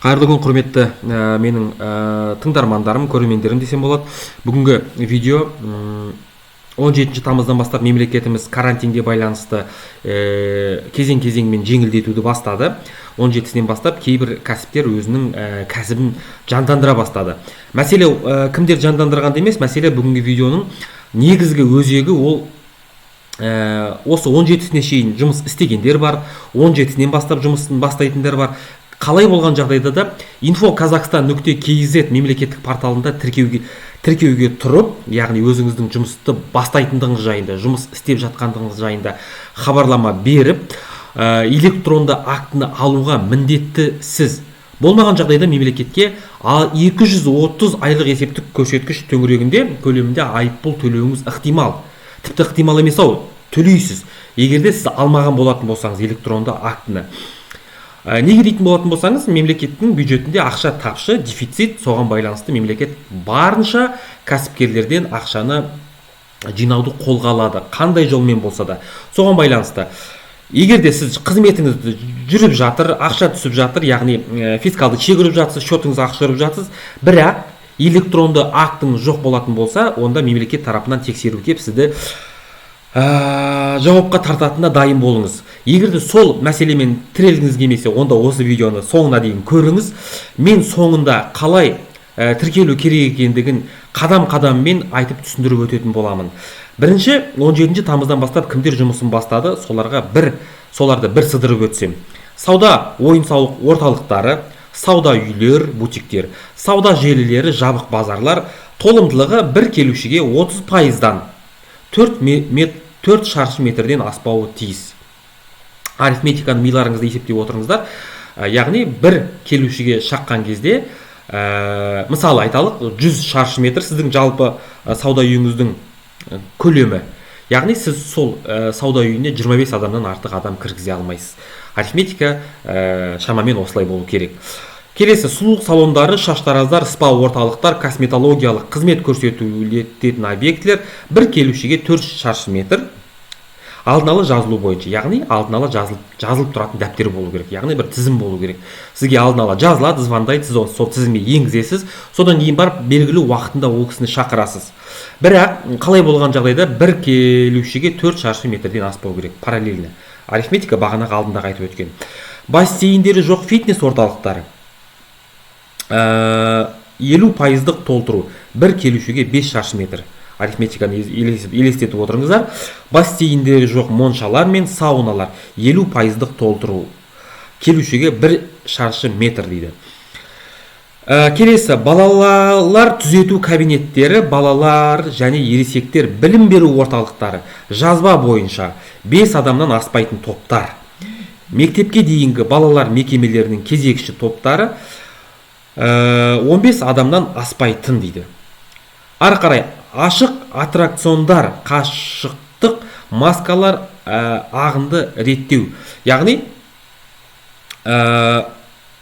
Қайырлы күн құрметті менің тыңдармандарым, көрермендерім десем болады. Бүгінгі видео 17 тамыздан бастап мемлекетіміз карантинге байланысты кезең-кезеңмен жеңілдетуді бастады. 17-сінен бастап кейбір кәсіптер өзінің кәсібін жандандыра бастады. Мәселе кімдер жандандырғанда емес, мәселе бүгінгі видеоның негізгі өзегі ол осы 17-сіне шейін жұмыс істегендер бар, 17-сінен бастап жұмысын бастайтындар бар. Қалай болған жағдайда да info-kazakhstan.kz мемлекеттік порталында тіркеуге тұрып, яғни өзіңіздің жұмысты бастайтындығыңыз жайында, жұмыс істеп жатқандығыңыз жайында хабарлама беріп, электронды актіні алуға міндеттісіз. Болмаған жағдайда мемлекетке 230 айлық есептік көрсеткіш төңірегінде көлемінде айыппұл төлеуіңіз ықтимал. Тіпті ықтимал емес төлейсіз. Егерде сіз алмаған болатын болсаңыз электронды актіні. Неге дейтін болатын болсаңыз, мемлекеттің бюджетінде ақша тапшы, дефицит, соған байланысты мемлекет барынша кәсіпкерлерден ақшаны жинауды қолға алады, қандай жолмен болса да. Соған байланысты, егерде сіз қызметіңізді жүріп жатыр, ақша түсіп жатыр, яғни фискалды шегіріп жатсыз, шотыңыз ақшырып жатсыз, бірақ электронды актіңіз жоқ болатын болса, онда мемлекет тарапынан тексеру кеп сізді жауапқа тартатынына дайын болыңыз. Егерде сол мәселемен тірелгіңіз келмесе, онда осы видеоны соңына дейін көріңіз. Мен соңында қалай тіркелу керек екендігін қадам-қадаммен айтып түсіндіріп өтетін боламын. Бірінші, 17 тамыздан бастап кімдер жұмысын бастады, соларды бір сыдырып өтсем. Сауда ойын-сауық орталықтары, сауда үйлер, бутиктер, сауда желілері, жабық базарлар толымдылығы бір келушіге 30%-дан 4 шаршы метрден аспауы тиіс. Арифметиканы миларыңызды есептеп отырыңыздар. Яғни бір келушіге шаққан кезде, мысалы айталық 100 шаршы метр сіздің жалпы сауда үйіңіздің көлемі. Яғни сіз сол сауда үйіне 25 адамнан артық адам кіргізе алмайсыз. Арифметика шамамен осылай болу керек. Келесі, сұлулық салондары, шаштараздар, спа орталықтар, косметологиялық қызмет көрсетілетін объектілер бір келушіге 4 шаршы метр алдын ала жазылу бойынша, яғни алдын ала жазылып тұратын дәптер болу керек, яғни бір тізім болу керек. Сізге алдын ала жазылады, звондайды, сіз сол тізімге енгізесіз, содан кейін барып белгілі уақытында ол кісіні шақырасыз. Бірақ қалай болған жағдайда бір келушіге 4 шаршы метрден аспау керек, параллельно. Арифметика бағанағы алдында айтып өткен. Бассейндері жоқ фитнес орталықтары. 50% толтыру, бір келушіге 5 шаршы метр. Арифметиканы елестетіп отырыңыздар. Бассейндері жоқ моншалар мен сауналар 50% толтыру, келушіге 1 шаршы метр дейді. Келесі, балалар түзету кабинеттері, балалар және ересектер білім беру орталықтары, жазба бойынша 5 адамнан аспайтын топтар. Мектепке дейінгі балалар мекемелерінің кезекші топтары 15 адамнан аспайтын дейді. Ары қарай, ашық аттракциондар, қашықтық маскалар, ағынды реттеу. Яғни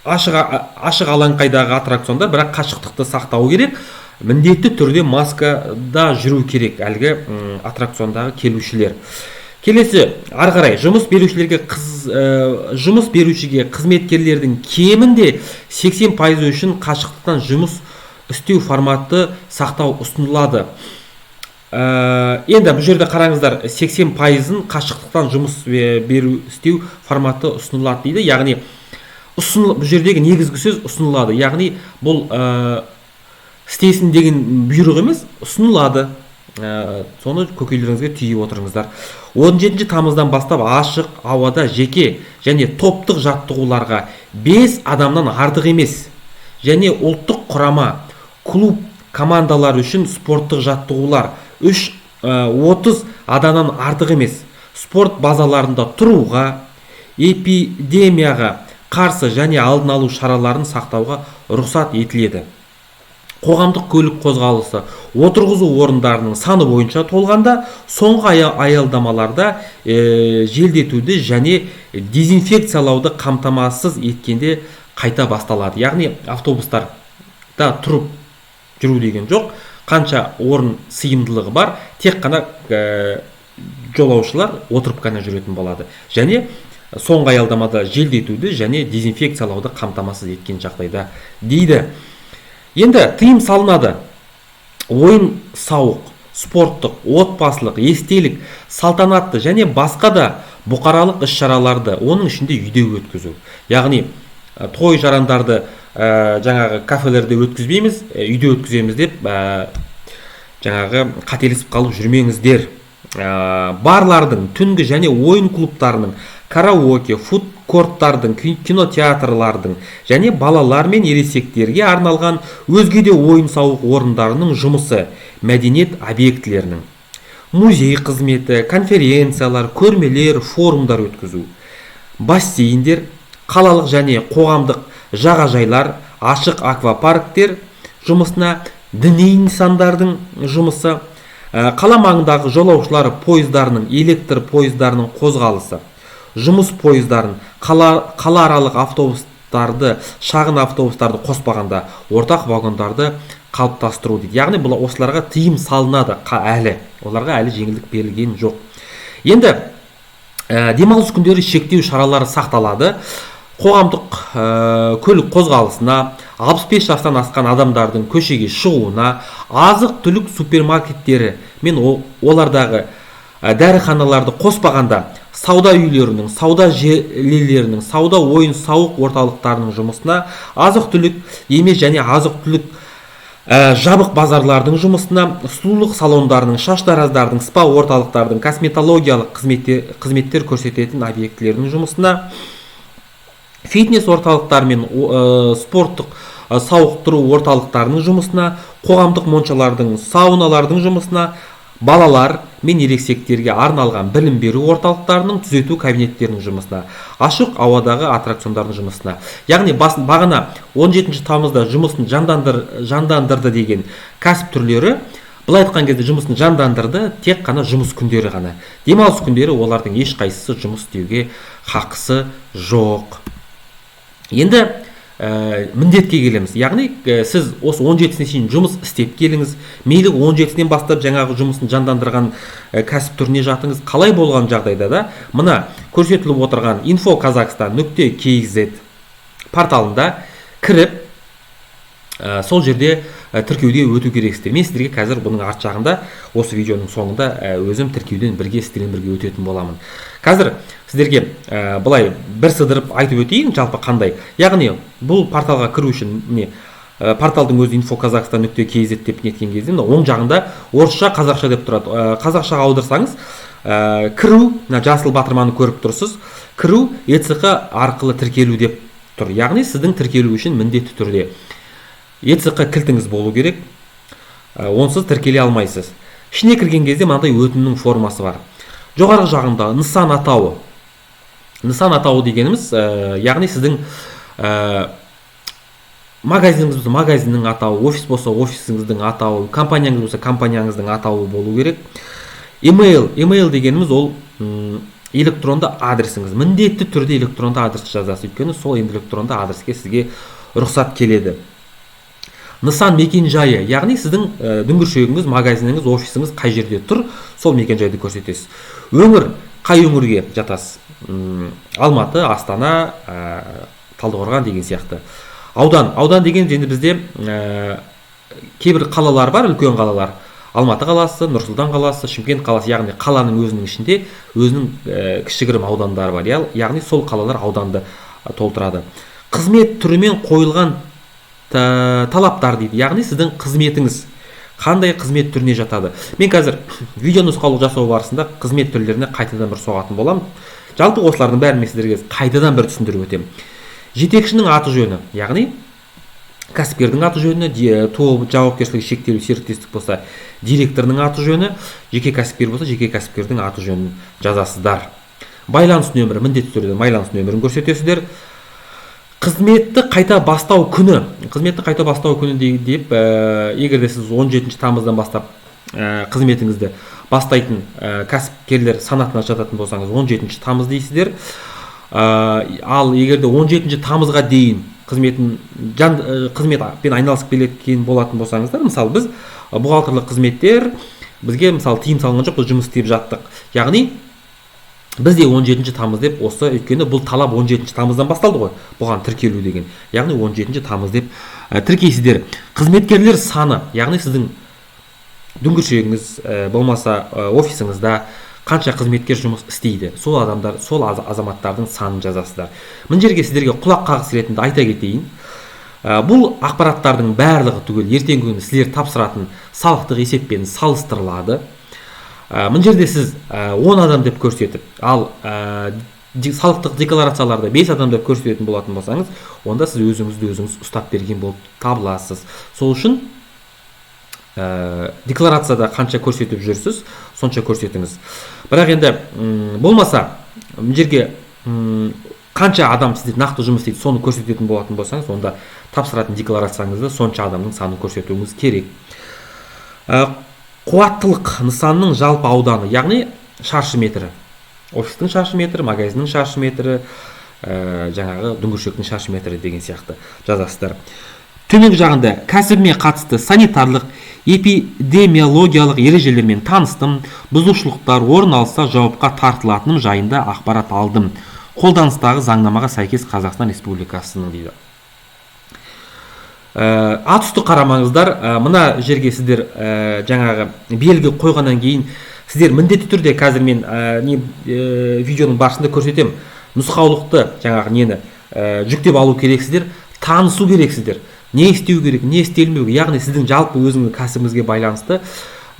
ашық алаңқайдағы аттракциондар, бірақ қашықтықты сақтау керек, міндетті түрде маскада жүру керек әлгі аттракциондағы келушілер. Келесі, ары қарай, жұмыс берушіге қызметкерлердің кемінде 80% үшін қашықтықтан жұмыс істеу форматы сақтау ұсынылады. Енді бұл жерде қараңыздар, 80%-ын қашықтықтан жұмыс істеу форматы ұсынылады дейді. Яғни бұл жердегі негізгі сөз ұсынылады. Яғни бұл істесін деген бұйрық емес, ұсынылады. Соны көкейлеріңізге түйіп отырыңыздар. 17 тамыздан бастап ашық ауада жеке және топтық жаттығуларға 5 адамнан артық емес және ұлттық құрама, клуб командалар үшін спорттық жаттығулар 30 адамнан артық емес, спорт базаларында тұруға, эпидемияға қарсы және алдын алу шараларын сақтауға рұқсат етіледі. Қоғамдық көлік қозғалысы отырғызу орындарының саны бойынша толғанда, соңғы аялдамаларда желдетуді және дезинфекциялауды қамтамасыз еткенде қайта басталады. Яғни автобустарда тұрып жүру деген жоқ, қанша орын сыйымдылығы бар, тек қана жолаушылар отырып қана жүретін болады. Және соңғы аялдамада желдетуді және дезинфекциялауды қамтамасыз еткен жағдайда дейді. Енді тыйым салынады ойын сауық, спорттық, отбасылық, естелік, салтанатты және басқа да бұқаралық іс-шараларды оның ішінде үйде өткізу. Яғни той жарандарды жаңағы кафелерде өткізбейміз, үйде өткіземіз деп жаңағы қателесіп қалып жүрмеңіздер. Барлардың, түнгі және ойын клубтарының, караоке, фуд-корттардың, кинотеатрлардың және балалар мен ересектерге арналған өзге де ойын-сауық орындарының жұмысы, мәдениет объектілерінің, музей қызметі, конференциялар, көрмелер, форумдар өткізу, бассейндер, қалалық және қоғамдық жағажайлар, ашық аквапарктер жұмысына, діни нысандардың жұмысы, қала маңындағы жолаушылар пойыздарының, электр пойыздарының қозғалысы, жұмыс пойыздарын, қалааралық автобустарды, шағын автобустарды қоспағанда ортақ вагондарды қалыптастыру дейді. Яғни бұл осыларға тыйым салынады әлі. Оларға әлі жеңілдік берілген жоқ. Енді демалыс күндері шектеу шаралары сақталады. Қоғамдық көлік қозғалысына, 65 жастан асқан адамдардың көшеге шығуына, азық-түлік супермаркеттері мен олардағы дәріханаларды қоспағанда сауда үйлерінің, сауда желілерінің, сауда ойын-сауық орталықтарының жұмысына, азық-түлік емес және азық-түлік жабық базарлардың жұмысына, сұлулық салондарының, шаштараздардың, спа орталықтардың, косметологиялық қызметтер көрсететін объектілердің жұмысына, фитнес орталықтар мен спорттық сауықтыру орталықтарының жұмысына, қоғамдық моншалардың, сауналардың жұмысына, балалар мен ересектерге арналған білім беру орталықтарының, түзету кабинеттерінің жұмысына, ашық ауадағы аттракциондардың жұмысына. Яғни бағана 17 тамызда жұмысын жандандырды деген кәсіп түрлері, былай айтқан кезде жұмысын жандандырды, тек қана жұмыс күндері ғана. Демалыс күндері олардың ешқайсысы жұмыс істеуге хақысы жоқ. Енді міндетке келеміз. Яғни сіз осы 17-сіне шейін жұмыс істеп келіңіз. Мейлі 17-сінен бастап жаңағы жұмысын жандандырған кәсіп түріне жатыңыз. Қалай болған жағдайда да мына көрсетіліп отырған info-kazakhstan.kz порталында кіріп сол жерде тіркеуде өту керексіздер. Мен сіздерге қазір бұның арт жағында осы видеоның соңында өзім тіркеуден сіздермен бірге өтетін боламын. Қазір сіздерге былай бір сыдырып айтып өтейін, жалпы қандай. Яғни бұл порталға кіру үшін порталдың өзі info-kazakhstan.kz деп неткен кезде оң жағында орысша, қазақша деп тұрады. Қазақшаға аударсаңыз кіру, жасыл батырманы көріп тұрсыз. Кіру ЕЦХ арқылы тіркелу деп тұр. Яғни сіздің тіркелу үшін міндетті түрде ЕЦХ кілтіңіз болу керек. Онсыз тіркеле алмайсыз. Ішіне кірген кезде мынандай өтінімнің формасы бар. Жоғарғы жағында нысан атауы. Нысан атауы дегеніміз, яғни сіздің магазиніңіз болса магазиннің атауы, офис болса офисіңіздің атауы, компанияңыз болса компанияңыздың атауы болу керек. Email дегеніміз ол электронды адресіңіз. Міндетті түрде электронды адрес жазасыз, өйткені сол электронды адреске сізге рұқсат келеді. Нысан мекен-жайы, яғни сіздің дүңгіршегіңіз, магазиніңіз, офисіңіз қай жерде тұр, сол мекен-жайды көрсетесіз. Өңір, қай өңірге жатасыз? Алматы, Астана, Талдықорған деген сияқты. Аудан деген енді бізде кейбір қалалар бар, үлкен қалалар. Алматы қаласы, Нұр-Сұлтан қаласы, Шымкент қаласы, яғни қаланың өзінің ішінде өзінің кішігірім аудандары бар. Яғни сол қалалар ауданды толтырады. Қызмет түрімен қойылған талаптар дейді. Яғни сіздің қызметіңіз қандай қызмет түріне жатады. Мен қазір видео нұсқаулық жасау барысында қызмет түрлеріне қайтадан бір соғатын боламын. Жалпы осылардың бәрін мен сіздерге қайтадан бір түсіндіріп өтемін. Жетекшінің аты жөні, яғни кәсіпкердің аты жөні, жауапкершілігі шектеулі серіктестік болса директорының аты жөні, жеке кәсіпкер болса жеке кәсіпкердің аты жөнін жазасыздар. Байланыс нөмірі, міндетті түрде байланыс нөмірін көрсетесіздер. Қызметті қайта бастау күні. Қызметті қайта бастау күні деп, егер де сіз 17 тамыздан бастап қызметіңізді бастайтын кәсіпкерлер санатына жататын болсаңыз 17 тамыз дейсіздер. Ал егер де 17 тамызға дейін қызметпен айналысып келетін болатын болсаңыздар, мысалы біз бухгалтерлік қызметтер бізге мысалы тыйым салынған жоқ, біз жұмыс істеп жаттық. Яғни бізде 17 тамыз деп осы, өйткені бұл талап 17 тамыздан басталды ғой, бұған тіркелу деген. Яғни 17 тамыз деп тіркейсіздер. Қызметкерлер саны, яғни сіздің дүңгіршегіңіз болмаса офисіңізда қанша қызметкер жұмыс істейді, сол адамдар, сол азаматтардың санын жазасыздар. Мына жерге сіздерге құлақ қағыс ретінде айта кетейін. Бұл ақпараттардың барлығы түгел ертеңгі күні сіздер тапсыратын салықтық есеппен салыстырылады. Мына жерде сіз 10 адам деп көрсетіп, ал салықтық декларацияларда 5 адам деп көрсететін болатын болсаңыз, онда сіз өзіңізді өзіңіз ұстап берген болып табыласыз. Сол үшін декларацияда қанша көрсетіп жүрсіз, сонша көрсетіңіз. Бірақ енді болмаса, мына жерге қанша адам сізде нақты жұмыс істейді, соны көрсететін болатын болсаңыз, онда тапсыратын декларацияңызда сонша адамның санын көрсетуіңіз керек. Қуаттылық нысанның жалпы ауданы, яғни шаршы метрі. Офистің шаршы метрі, магазиннің шаршы метрі, жаңағы дүңгіршектің шаршы метрі деген сияқты жазасыздар. Төменгі жағында кәсібіме қатысты санитарлық, эпидемиологиялық ережелермен таныстым, бұзушылықтар орын алса жауапқа тартылатыным жайында ақпарат алдым. Қолданыстағы заңнамаға сәйкес Қазақстан Республикасының дейді. Атүсті қарамаңыздар, мына жерге сіздер жаңағы белгі қойғаннан кейін сіздер міндетті түрде, қазір мен видеоның барысында көрсетем, нұсқаулықты жаңағы нені жүктеп алу керексіздер, танысу керексіздер. Не істеу керек, не істелмеу керек, яғни сіздің жалпы өзіңіздің кәсібіңізге байланысты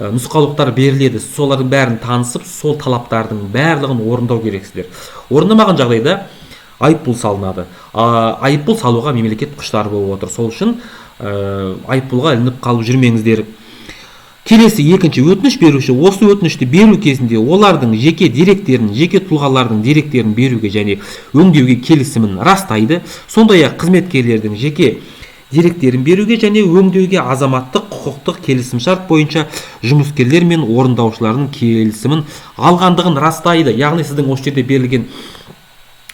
нұсқаулықтар беріледі. Солардың бәрін танысып, сол талаптардың барлығын орындау керексіздер. Орындамаған жағдайда айыппұл салынады. Айыппұл салуға мемлекет құштар болып отыр. Сол үшін айыппұлға ілініп қалып жүрмеңіздер. Келесі екінші, өтініш беруші осы өтінішті беру кезінде олардың жеке деректерін, жеке тұлғалардың деректерін беруге және өңдеуге келісімін растайды. Сондай-ақ қызметкерлердің жеке деректерін беруге және өңдеуге азаматтық құқықтық келісімшарт бойынша жұмыскерлер мен орындаушылардың келісімін алғандығын растайды. Яғни сіздің осы жерде берілген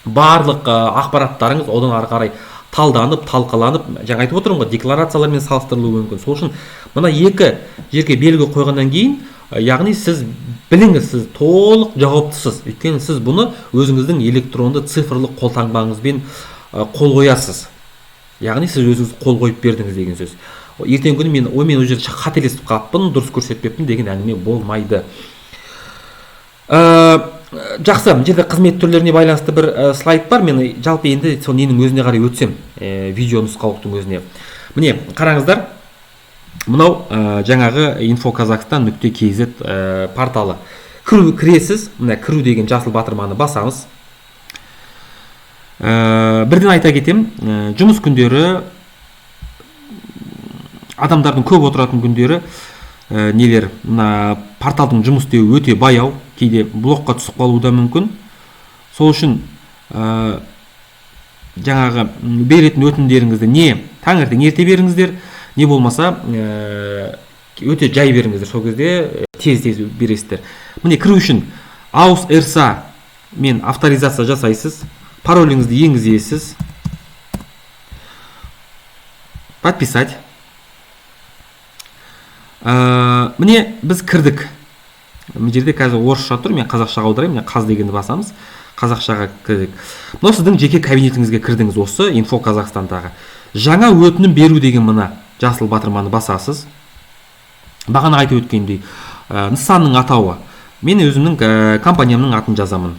барлық ақпараттарыңыз одан ары қарай талданып, талқыланып, жаңа айтып отырмын ғой, декларациялармен салыстырылуы мүмкін. Сол үшін мына екі жерге белгі қойғаннан кейін, яғни сіз біліңіз, сіз толық жауаптысыз. Өйткені сіз бұны өзіңіздің электронды цифрлы қолтаңбаңызбен қол қоясыз. Яғни сіз өзіңіз қол қойып бердіңіз деген сөз. Ертеңгі күні мен ол жерде қателесіп қалыппын, дұрыс көрсетпеппін деген әңгіме болмайды. Жақсы, мына жерде қызмет түрлеріне байланысты бір слайд бар. Мен жалпы енді сол ненің өзіне қарай өтсем, видео нұсқаулықтың өзіне. Міне, қараңыздар. Мынау жаңағы info-kazakhstan.kz порталы. Кіресіз, мына кіру деген жасыл батырманы басамыз. Бірден айта кетем, жұмыс күндері, адамдардың көп отыратын күндері нелер, порталдың жұмыс істеуі өте баяу, кейде блокқа түсіп қалуы да мүмкін. Сол үшін жаңағы беретін өтіндеріңізді не таңертең ерте беріңіздер, не болмаса өте жай беріңіздер. Сол кезде тез бересіздер. Міне кіру үшін аус эрса мен авторизация жасайсыз. Пароліңізді енгізесіз. Подписать. Міне біз кірдік. Мына жерде қазір орысша тұр, мен қазақшаға аударайын. Қаз дегенді басамыз. Қазақшаға кірдік. Мынау сіздің жеке кабинетіңізге кірдіңіз, осы info-kazakhstanдағы. Жаңа өтінім беру деген мына жасыл батырманы басасыз. Бағана айтып өткендей, нысанның атауы. Мен өзімнің компаниямның атын жазамын.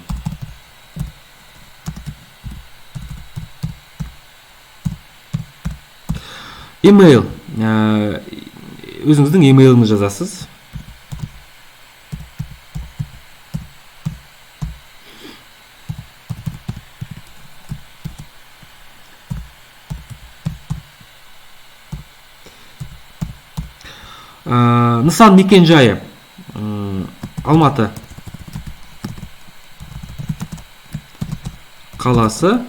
Email, өзіңіздің емейліңізді жазасыз. Нысан мекен жайы Алматы қаласы,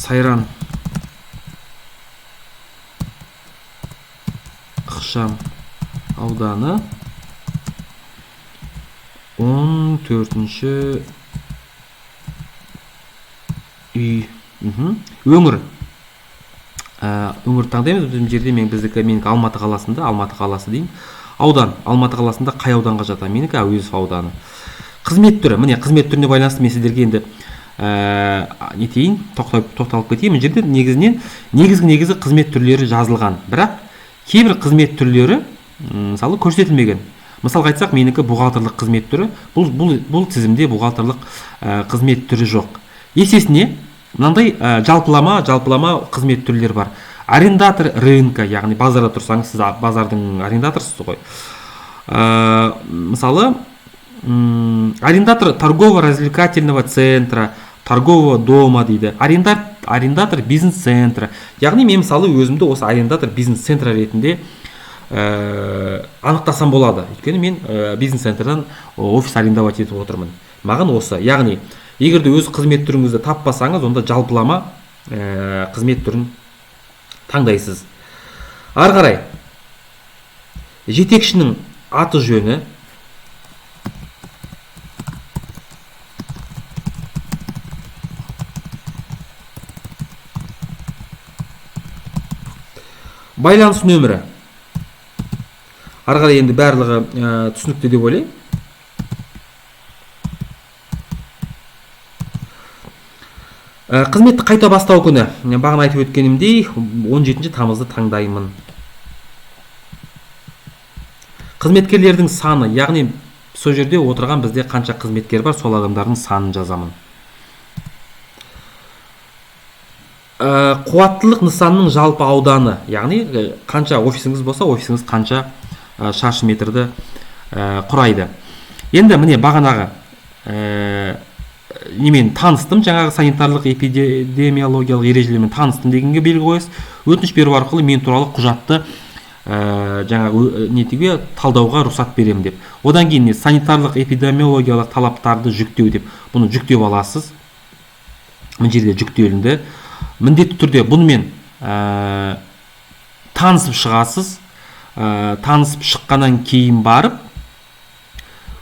Сайран Ықшам ауданы, 14-ші үй. Өңір таңдаймыз. Біздің жерде менің Алматы қаласында, Алматы қаласы деймін. Аудан Алматы қаласында қай ауданға жатады? Менікі Әуезов ауданы. Қызмет түрі, міне қызмет түріне байланысты мен сіздерге енді нетейін, тоқталып кетейін. Мына жерде негізгі қызмет түрлері жазылған, бірақ кейбір қызмет түрлері мысалы көрсетілмеген. Мысалға айтсақ, менікі бухгалтерлік қызмет түрі, бұл тізімде бухгалтерлік қызмет түрі жоқ. Есесіне мынандай жалпылама қызмет түрлері бар. Арендатор рынка, яғни базарда тұрсаңыз, сіз базардың арендаторсыз ғой. Мысалы, арендатор торгово-развлекательного центра, торгового дома дейді. Арендатор бизнес-центра. Яғни мен мысалы өзімді осы арендатор бизнес-центра ретінде анықтасам болады. Өйткені мен бизнес-центрдан офис арендовать етіп отырмын. Маған осы. Яғни, егерде өз қызмет түріңізді таппасаңыз, онда жалпылама қызмет түрін таңдайсыз. Ары қарай, жетекшінің аты жөні, байланыс нөмірі. Ары қарай енді барлығы түсінікті деп ойлаймын. Қызметті қайта бастау күні. Бағана айтып өткенімдей 17 тамызды таңдаймын. Қызметкерлердің саны, яғни сол жерде отырған бізде қанша қызметкер бар, сол адамдардың санын жазамын. Қуаттылық нысанның жалпы ауданы, яғни қанша офисіңіз болса, офисіңіз қанша шаршы метрді құрайды. Енді міне бағанағы немен таныстым, жаңағы санитарлық эпидемиологиялық ережелермен таныстым дегенге белгі қойасыз. Өтініш беру арқылы мен туралы құжатты жаңағы нетеге талдауға рұқсат беремін деп. Одан кейін санитарлық эпидемиологиялық талаптарды жүктеу деп, бұны жүктеп аласыз. Мына жерде жүктелінді. Міндетті түрде бұнымен танысып шығасыз. Танысып шыққаннан кейін барып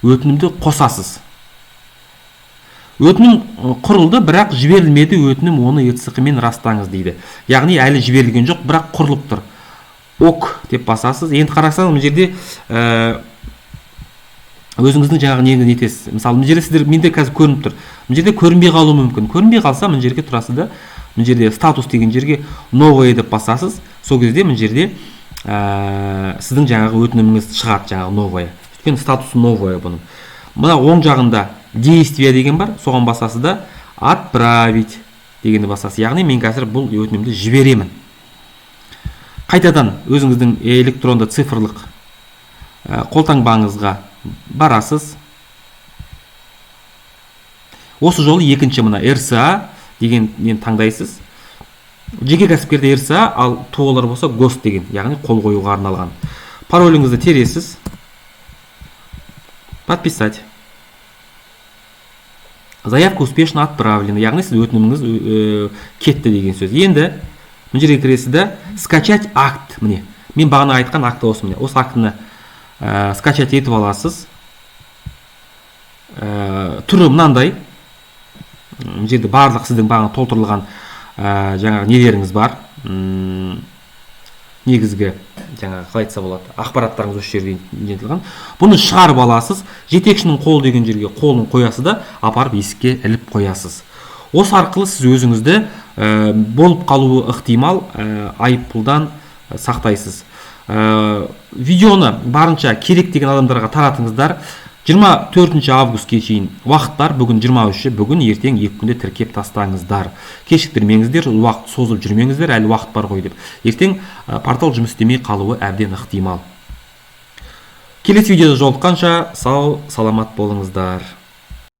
өтінімді қосасыз. Өтінім құрылды, бірақ жіберілмеді, өтінім оны ертсіқымен растаңыз дейді. Яғни әлі жіберілген жоқ, бірақ құрылып тұр. Ок деп басасыз. Енді қарасаңыз, мына жерде өзіңіздің жаңағы нені нетесіз. Мысалы, мына жерде сіздер менде қазір көрініп тұр. Мына жерде көрінбей қалуы мүмкін. Көрінбей қалса, мына жерге тұрасыз да, мына жерде статус деген жерге новое деп басасыз. Сол кезде мына жерде сіздің жаңағы өтініміңіз шығады, жаңағы новое. Өйткені статусы новое бұның. Мына оң жағында действие деген бар, соған басасыз да отправить дегенді басасыз. Яғни мен қазір бұл өтінімді жіберемін. Қайтадан өзіңіздің электронды цифрлық қолтаңбаңызға барасыз. Осы жолы екінші мына РСА дегеннен таңдайсыз. Жеке кәсіпкерде РСА, ал тұлғалар болса ГОС деген, яғни қол қоюға арналған. Пароліңізді тересіз. Подписать. Заявка успешно отправлена, яғни сіз өтініміңіз кетті деген сөз. Енді мына жерге кіресіз да скачать акт. Міне, мен бағана айтқан акты осы міне. Осы актыны скачать етіп аласыз. Түрі мынандай. Мына жерде барлық сіздің бағана толтырылған жаңағы нелеріңіз бар. Негізгі жаңағы қалай айтса болады, ақпараттарыңыз осы жерде жинақталған. Бұны шығарып аласыз. Жетекшінің қол деген жерге қолын қоясыз да апарып есікке іліп қоясыз. Осы арқылы сіз өзіңізді болып қалуы ықтимал айыппұлдан сақтайсыз. Видеоны барынша керек деген адамдарға таратыңыздар. 24 августке шейін уақыт бар. Бүгін 23-ші, бүгін ертең 2 күнде тіркеп тастаңыздар. Кешіктірмеңіздер, уақыт созып жүрмеңіздер, әлі уақыт бар ғой деп. Ертең портал жұмыс істемей қалуы әбден ықтимал. Келесі видеода жолыққанша сау, саламат болыңыздар.